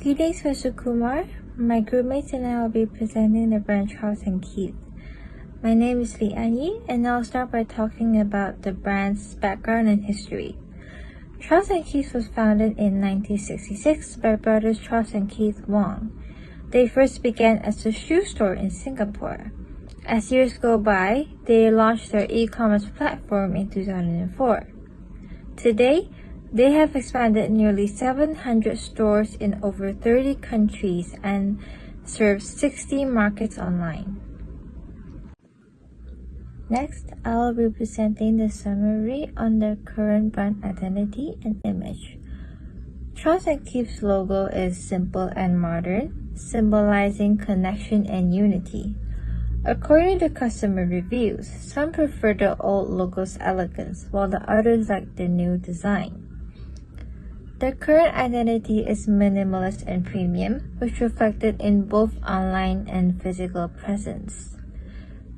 Good day, Mr. Kumar. My groupmates and I will be presenting the brand Charles & Keith. My name is Li Anyi, and I'll start by talking about the brand's background and history. Charles & Keith was founded in 1966 by brothers Charles and Keith Wang. They first began as a shoe store in Singapore. As years go by, they launched their e-commerce platform in 2004. Today, they have expanded nearly 700 stores in over 30 countries and serve 60 markets online. Next, I'll be presenting the summary on their current brand identity and image. Charles & Keith's logo is simple and modern, symbolizing connection and unity. According to customer reviews, some prefer the old logo's elegance, while the others like the new design. Their current identity is minimalist and premium, which reflected in both online and physical presence.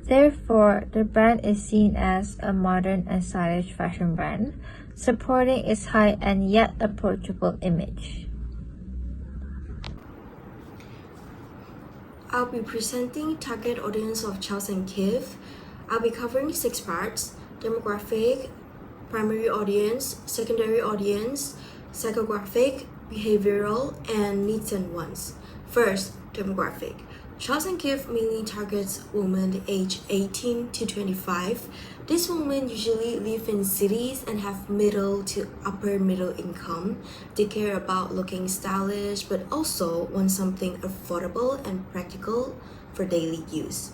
Therefore, the brand is seen as a modern and stylish fashion brand, supporting its high-end yet approachable image. I'll be presenting target audience of Charles & Keith. I'll be covering 6 parts: demographic, primary audience, secondary audience, psychographic, behavioral, and needs and wants. First, demographic. Charles & Keith mainly targets women aged 18 to 25. These women usually live in cities and have middle to upper middle income. They care about looking stylish but also want something affordable and practical for daily use.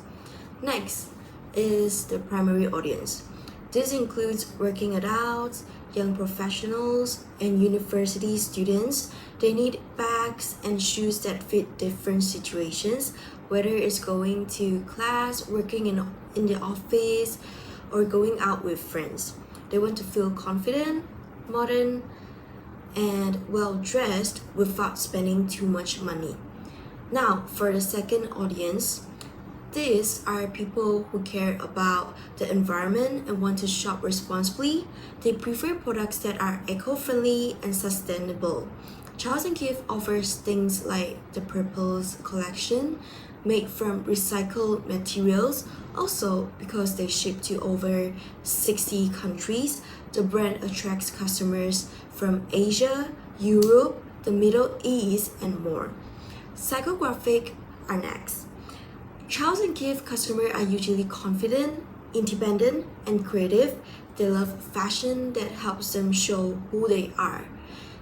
Next is the primary audience. This includes working adults, young professionals, and university students. They need bags and shoes that fit different situations, whether it's going to class, working in the office, or going out with friends. They want to feel confident, modern, and well-dressed without spending too much money. Now, for the second audience, these are people who care about the environment and want to shop responsibly. They prefer products that are eco-friendly and sustainable. Charles & Keith offers things like the Purples collection, made from recycled materials. Also, because they ship to over 60 countries, the brand attracts customers from Asia, Europe, the Middle East, and more. Psychographic are next. Charles & Keith customers are usually confident, independent, and creative. They love fashion that helps them show who they are.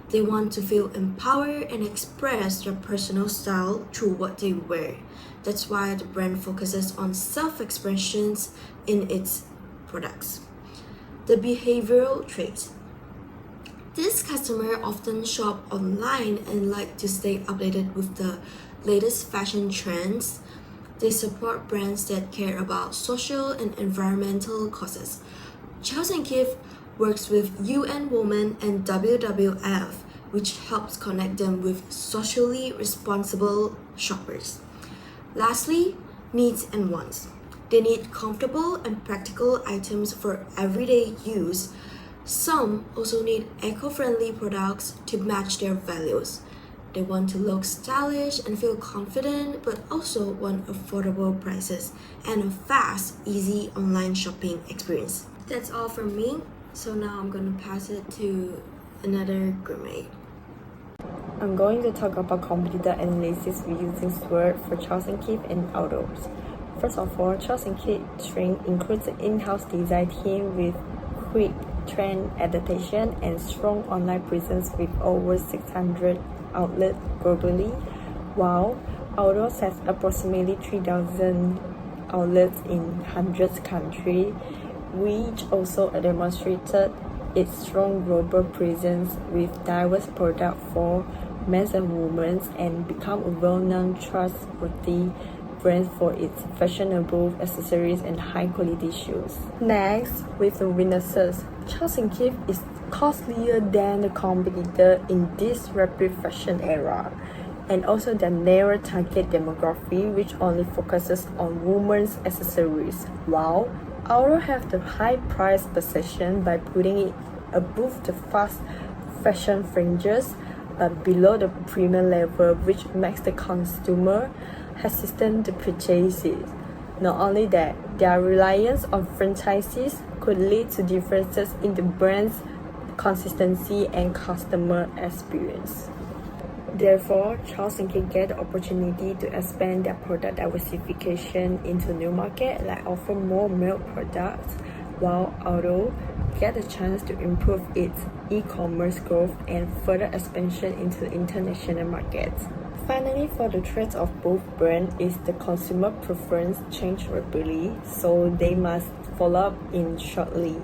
They want to feel empowered and express their personal style through what they wear. That's why the brand focuses on self-expressions in its products. The behavioral traits. These customers often shop online and like to stay updated with the latest fashion trends. They support brands that care about social and environmental causes. Charles & Keith works with UN Women and WWF, which helps connect them with socially responsible shoppers. Lastly, needs and wants. They need comfortable and practical items for everyday use. Some also need eco-friendly products to match their values. They want to look stylish and feel confident, but also want affordable prices and a fast, easy online shopping experience. That's all from me. So now I'm going to pass it to another groupmate. I'm going to talk about competitor analysis using SWOT for Charles & Keith and outdoors. First of all, Charles & Keith's strength includes an in-house design team with quick trend adaptation and strong online presence with over 600 outlets globally, while outdoors has approximately 3,000 outlets in hundreds of countries, which also demonstrated its strong global presence with diverse products for men and women and become a well-known trustworthy brand for its fashionable accessories and high-quality shoes. Next, with the weaknesses, Charles & Keith is costlier than the competitor in this rapid fashion era, and also the narrow target demography which only focuses on women's accessories, while Outdoor have the high price position by putting it above the fast fashion fringes. below the premium level, which makes the consumer hesitant to purchase it. Not only that, their reliance on franchises could lead to differences in the brand's consistency and customer experience. Therefore, Charles & Keith get the opportunity to expand their product diversification into new markets, like offer more milk products, while Auto get the chance to improve its e-commerce growth and further expansion into international markets. Finally, for the traits of both brands is the consumer preference change rapidly, so they must follow up in shortly.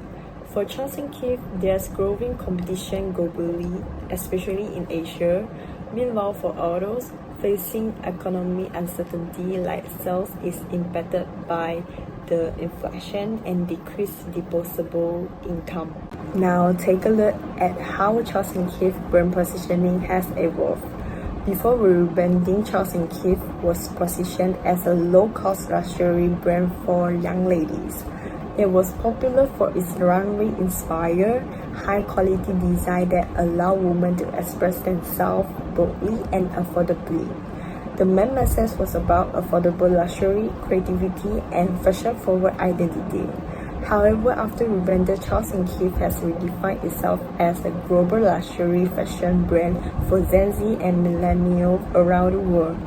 For Charles & Keith, there's growing competition globally, especially in Asia. Meanwhile, for Autos, facing economic uncertainty like sales is impacted by the inflation and decreased disposable income. Now take a look at how Charles & Keith brand positioning has evolved. Before rebranding, Charles & Keith was positioned as a low-cost luxury brand for young ladies. It was popular for its runway-inspired, high-quality design that allowed women to express themselves boldly and affordably. The main message was about affordable luxury, creativity, and fashion-forward identity. However, after rebranded, Charles & Keith has redefined itself as a global luxury fashion brand for Gen Z and millennials around the world.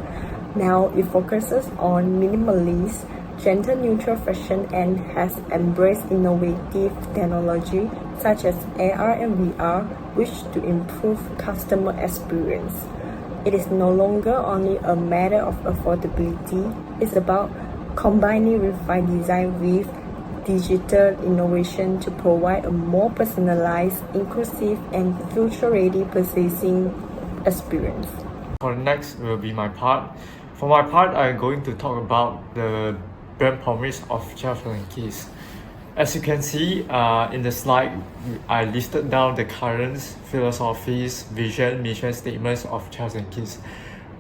Now, it focuses on minimalist, gender-neutral fashion and has embraced innovative technology such as AR and VR, which to improve customer experience. It is no longer only a matter of affordability, it's about combining refined design with digital innovation to provide a more personalized, inclusive, and future-ready purchasing experience. For the next will be my part. For my part, I'm going to talk about the brand promise of Charles & Keith. As you can see in the slide, I listed down the current philosophies, vision, mission statements of Charles & Keith.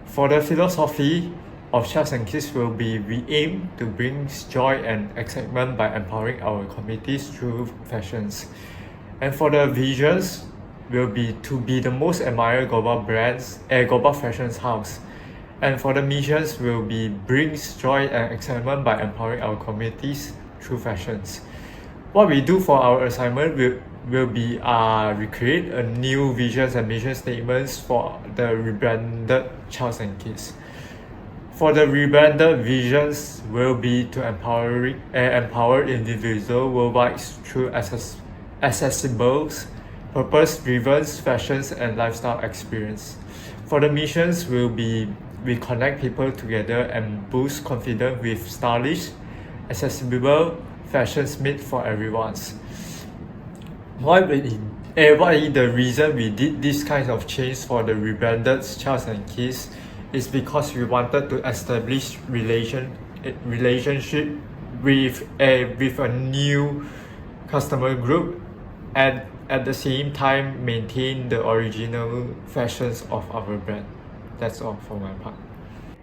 For the philosophy of Charles & Keith will be, we aim to bring joy and excitement by empowering our communities through fashions. And for the visions will be to be the most admired global fashion house. And for the missions will be brings joy and excitement by empowering our communities through fashions. What we do for our assignment will be recreate a new visions and mission statements for the rebranded Charles & Keith. For the rebranded visions will be to empower individuals worldwide through accessible, purpose-driven fashions and lifestyle experience. For the missions will be we connect people together and boost confidence with stylish, accessible fashions made for everyone. What is the reason we did this kind of change for the rebranded Charles & Keith is because we wanted to establish relationship with a new customer group and at the same time maintain the original fashions of our brand. That's all for my part.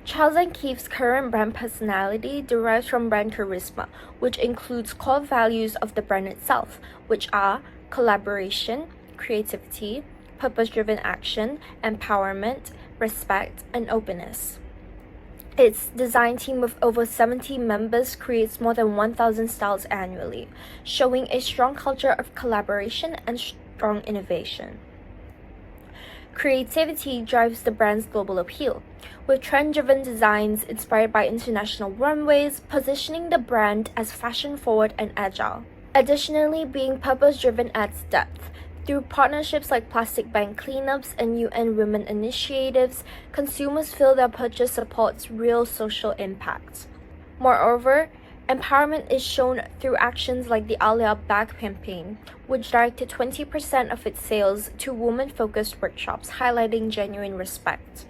Charles & Keith's current brand personality derives from brand charisma, which includes core values of the brand itself, which are collaboration, creativity, purpose-driven action, empowerment, respect, and openness. Its design team with over 70 members creates more than 1,000 styles annually, showing a strong culture of collaboration and strong innovation. Creativity drives the brand's global appeal, with trend-driven designs inspired by international runways, positioning the brand as fashion-forward and agile. Additionally, being purpose-driven adds depth. Through partnerships like plastic bank cleanups and UN Women initiatives, consumers feel their purchase supports real social impact. Moreover, empowerment is shown through actions like the Alia Bag campaign, which directed 20% of its sales to women-focused workshops, highlighting genuine respect.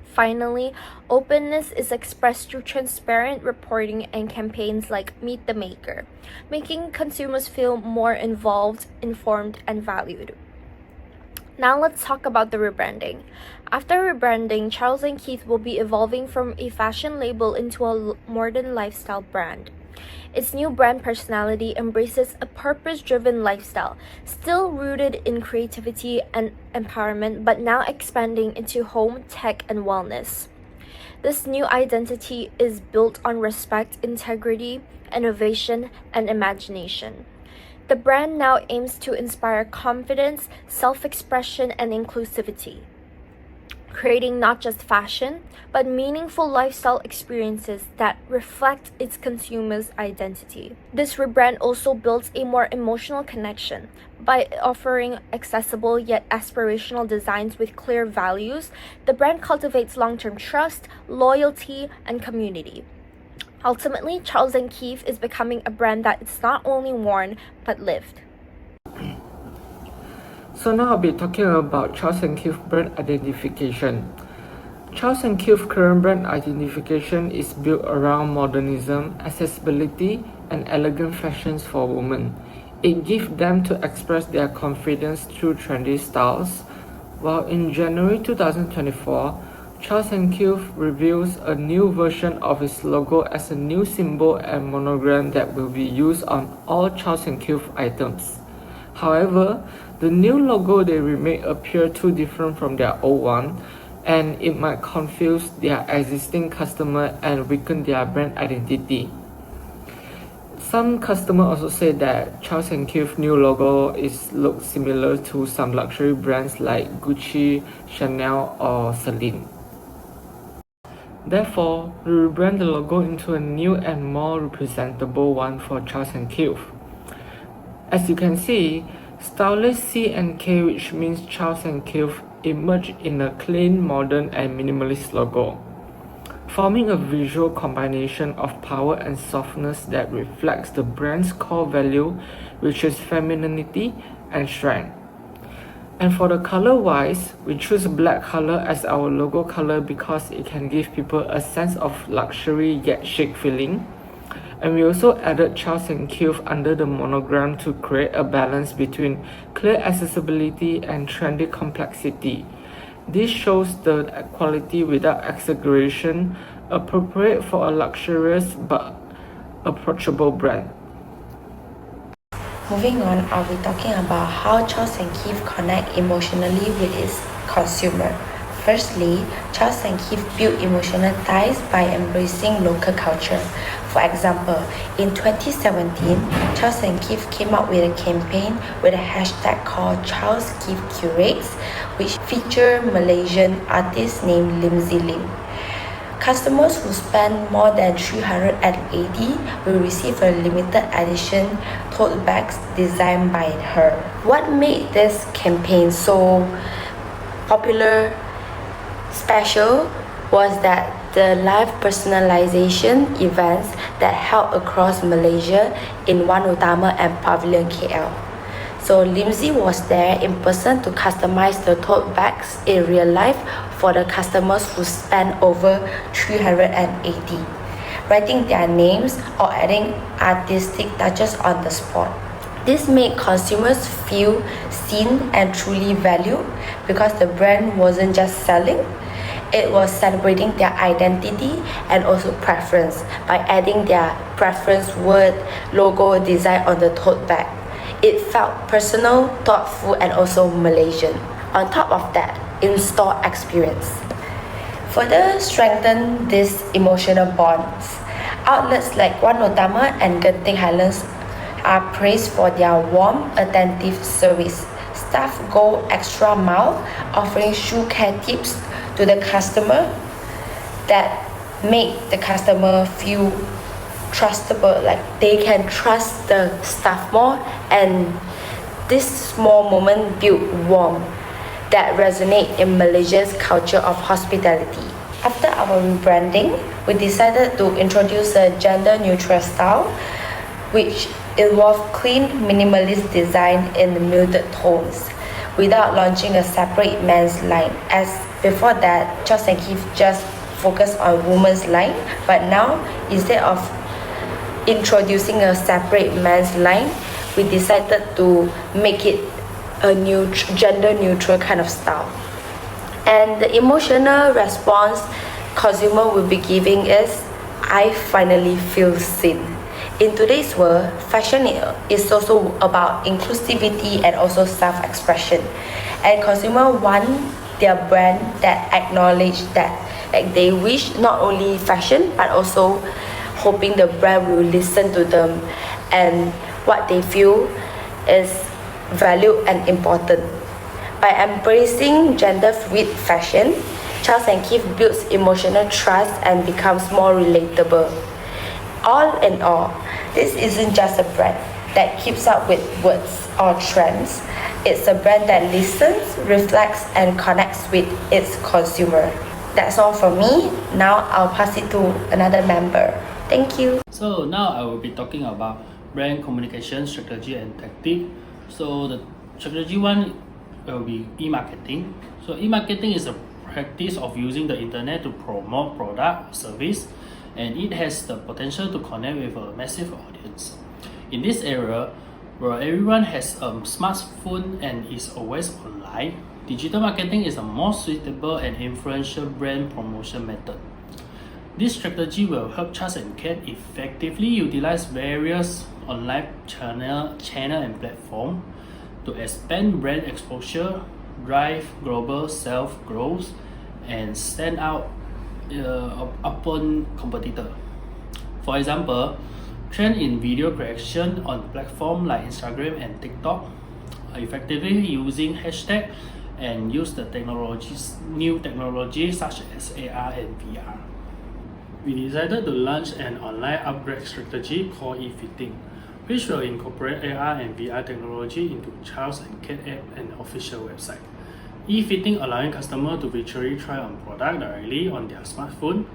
Finally, openness is expressed through transparent reporting and campaigns like Meet the Maker, making consumers feel more involved, informed, and valued. Now let's talk about the rebranding. After rebranding, Charles & Keith will be evolving from a fashion label into a modern lifestyle brand. Its new brand personality embraces a purpose-driven lifestyle, still rooted in creativity and empowerment, but now expanding into home, tech, and wellness. This new identity is built on respect, integrity, innovation, and imagination. The brand now aims to inspire confidence, self-expression, and inclusivity, creating not just fashion, but meaningful lifestyle experiences that reflect its consumer's identity. This rebrand also builds a more emotional connection. By offering accessible yet aspirational designs with clear values, the brand cultivates long-term trust, loyalty, and community. Ultimately, Charles & Keith is becoming a brand that is not only worn, but lived. So now I'll be talking about Charles & Keith brand identification. Charles & Keith current brand identification is built around modernism, accessibility, and elegant fashions for women. It gives them to express their confidence through trendy styles, while in January 2024, Charles & Keith reveals a new version of its logo as a new symbol and monogram that will be used on all Charles & Keith items. However, the new logo they remade appear too different from their old one, and it might confuse their existing customer and weaken their brand identity. Some customers also say that Charles & Keith's new logo looks similar to some luxury brands like Gucci, Chanel, or Celine. Therefore, we rebrand the logo into a new and more representable one for Charles & Keith. As you can see, stylish C and K, which means Charles & Keith, emerged in a clean, modern, and minimalist logo, forming a visual combination of power and softness that reflects the brand's core value, which is femininity and strength. And for the color wise, we choose black color as our logo color because it can give people a sense of luxury yet chic feeling. And we also added Charles & Keith under the monogram to create a balance between clear accessibility and trendy complexity. This shows the quality without exaggeration, appropriate for a luxurious but approachable brand. Moving on, I'll be talking about how Charles & Keith connect emotionally with its consumer. Firstly, Charles & Keith built emotional ties by embracing local culture. For example, in 2017, Charles & Keith came up with a campaign with a hashtag called Charles Keith Curates, which featured Malaysian artist named Lim. Customers who spend more than 380 will receive a limited edition tote bags designed by her. What made this campaign so popular, special, was that the live personalization events that held across Malaysia in Wan Utama and Pavilion KL. So Limsey was there in person to customize the tote bags in real life for the customers who spent over 380, writing their names or adding artistic touches on the spot. This made consumers feel seen and truly valued because the brand wasn't just selling, it was celebrating their identity and also preference by adding their preference word, logo, design on the tote bag. It felt personal, thoughtful, and also Malaysian. On top of that, in-store experience. Further strengthen these emotional bonds. Outlets like Wan Utama and Genting Highlands are praised for their warm, attentive service. Staff go extra mile, offering shoe care tips to the customer that make the customer feel trustable, like they can trust the staff more, and this small moment build warmth that resonate in Malaysia's culture of hospitality. After our rebranding, we decided to introduce a gender-neutral style, which involved clean, minimalist design in muted tones, without launching a separate men's line. As before that, Charles & Keith just focused on women's line, but now instead of introducing a separate men's line, we decided to make it a new gender-neutral kind of style. And the emotional response consumer will be giving is, I finally feel seen. In today's world, fashion is also about inclusivity and also self-expression. And consumers want their brand that acknowledge that, like, they wish not only fashion but also hoping the brand will listen to them and what they feel is valued and important. By embracing gender-fluid fashion, Charles & Keith builds emotional trust and becomes more relatable. All in all, this isn't just a brand that keeps up with words or trends. It's a brand that listens, reflects, and connects with its consumer. That's all from me. Now I'll pass it to another member. Thank you. So now I will be talking about brand communication strategy and tactic. So the strategy one will be e-marketing. So e-marketing is a practice of using the internet to promote product or service, and it has the potential to connect with a massive audience. In this era, where everyone has a smartphone and is always online, digital marketing is a more suitable and influential brand promotion method. This strategy will help Charles & Keith effectively utilize various online channel and platform to expand brand exposure, drive global self-growth, and stand out upon competitor. For example, trend in video creation on platforms like Instagram and TikTok, effectively using hashtag and use the new technologies such as AR and VR. We decided to launch an online upgrade strategy called e-fitting, which will incorporate AR and VR technology into Charles & Keith app and official website. E-fitting allowing customers to virtually try on product directly on their smartphone.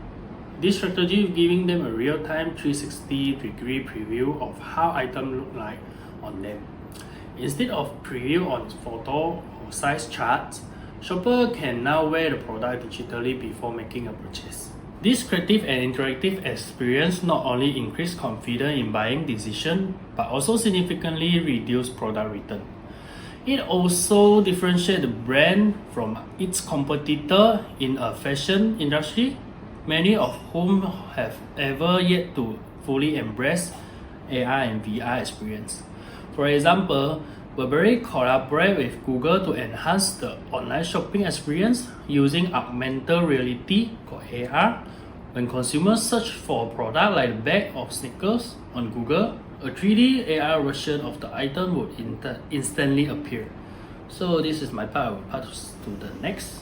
This strategy giving them a real-time 360-degree preview of how items look like on them. Instead of preview on photo or size charts, shopper can now wear the product digitally before making a purchase. This creative and interactive experience not only increase confidence in buying decision, but also significantly reduce product return. It also differentiates the brand from its competitor in a fashion industry, many of whom have ever yet to fully embrace AR and VR experience. For example, Burberry collaborated with Google to enhance the online shopping experience using augmented reality called AR. When consumers search for a product like a bag of sneakers on Google, a 3D AR version of the item would instantly appear. So this is my part. I will pass to the next.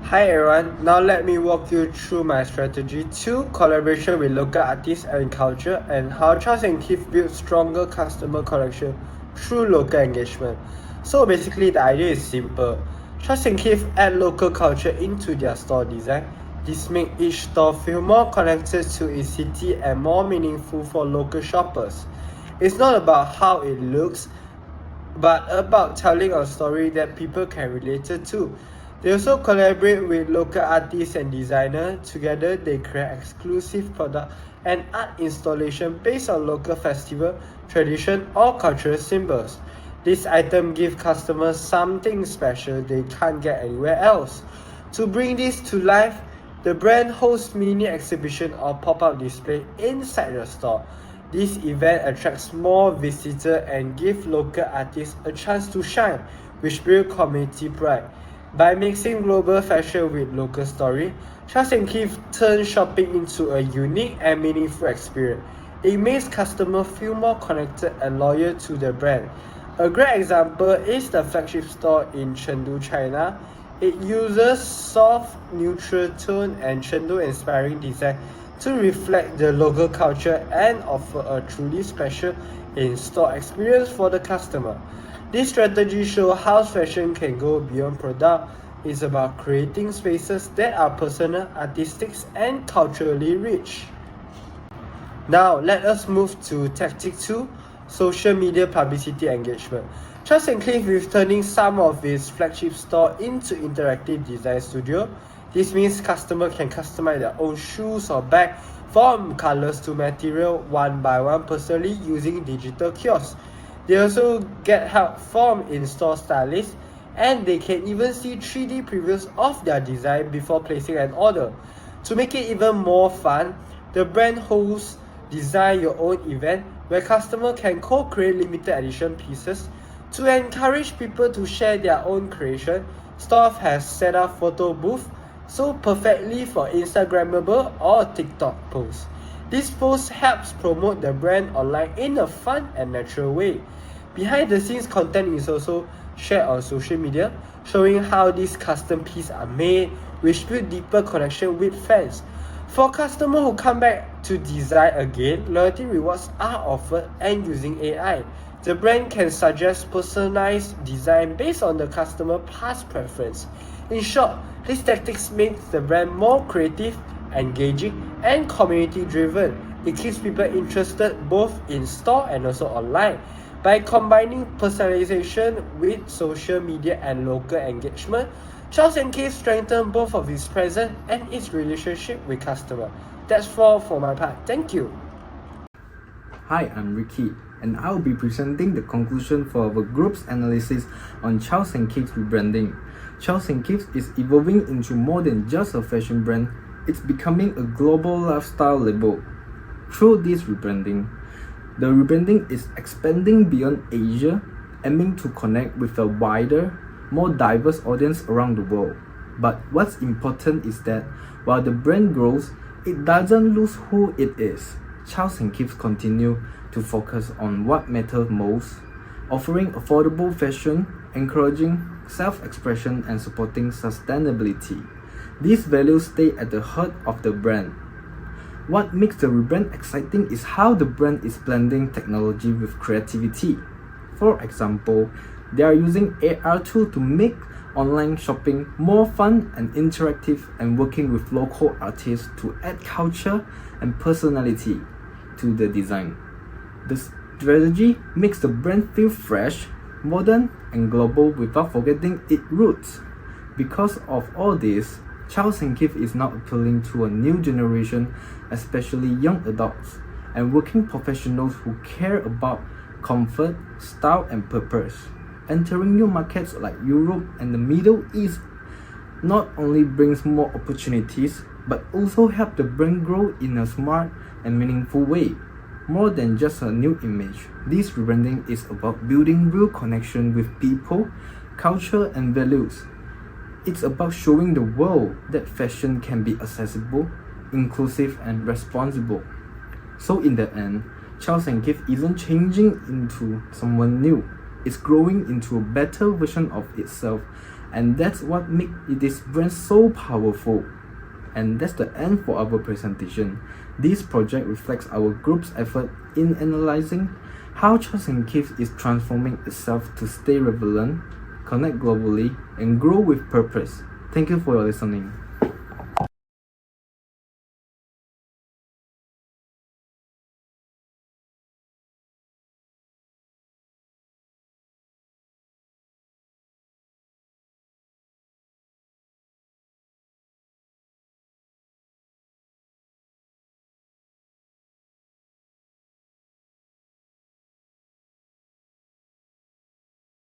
Hi everyone, now let me walk you through my strategy 2, collaboration with local artists and culture, and how Charles & Keith built stronger customer connection through local engagement. So basically the idea is simple. Charles & Keith add local culture into their store design. This makes each store feel more connected to its city and more meaningful for local shoppers. It's not about how it looks, but about telling a story that people can relate to. They also collaborate with local artists and designers. Together, they create exclusive product and art installation based on local festival, tradition, or cultural symbols. This item gives customers something special they can't get anywhere else. To bring this to life, the brand hosts mini exhibition or pop-up display inside the store. This event attracts more visitors and gives local artists a chance to shine, which builds community pride. By mixing global fashion with local story, Charles & Keith turns shopping into a unique and meaningful experience. It makes customers feel more connected and loyal to the brand. A great example is the flagship store in Chengdu, China. It uses soft, neutral tone and Chengdu-inspiring design to reflect the local culture and offer a truly special in-store experience for the customer. This strategy shows how fashion can go beyond product. It's about creating spaces that are personal, artistic, and culturally rich. Now, let us move to Tactic 2, social media publicity engagement. Charles & Keith is turning some of its flagship store into interactive design studio. This means customers can customize their own shoes or bag from colors to material one by one personally using digital kiosks. They also get help from in-store stylists, and they can even see 3D previews of their design before placing an order. To make it even more fun, the brand hosts design your own event where customers can co-create limited edition pieces. To encourage people to share their own creation, store has set up photo booth so perfectly for Instagrammable or TikTok posts. This post helps promote the brand online in a fun and natural way. Behind the scenes content is also shared on social media, showing how these custom pieces are made, which build deeper connection with fans. For customers who come back to design again, loyalty rewards are offered, and using AI, the brand can suggest personalized design based on the customer past preference. In short, these tactics make the brand more creative, engaging, and community driven. It keeps people interested both in store and also online. By combining personalization with social media and local engagement, Charles & Keith strengthen both of its presence and its relationship with customers. That's all for my part. Thank you. Hi, I'm Ricky, and I'll be presenting the conclusion for our group's analysis on Charles & Keith's rebranding. Charles & Keith is evolving into more than just a fashion brand, it's becoming a global lifestyle label. Through this rebranding, the rebranding is expanding beyond Asia, aiming to connect with a wider, more diverse audience around the world. But what's important is that while the brand grows, it doesn't lose who it is. Charles & Keith continue to focus on what matters most, offering affordable fashion, encouraging self-expression, and supporting sustainability. These values stay at the heart of the brand. What makes the rebrand exciting is how the brand is blending technology with creativity. For example, they are using AR tools to make online shopping more fun and interactive, and working with local artists to add culture and personality to the design. The strategy makes the brand feel fresh, modern, and global without forgetting its roots. Because of all this, Charles & Keith is now appealing to a new generation, especially young adults and working professionals who care about comfort, style, and purpose. Entering new markets like Europe and the Middle East not only brings more opportunities, but also help the brand grow in a smart and meaningful way. More than just a new image, this rebranding is about building real connection with people, culture, and values. It's about showing the world that fashion can be accessible, inclusive, and responsible. So in the end, Charles & Keith isn't changing into someone new. It's growing into a better version of itself, and that's what makes this brand so powerful. And that's the end for our presentation. This project reflects our group's effort in analyzing how Charles & Keith is transforming itself to stay relevant, connect globally, and grow with purpose. Thank you for your listening.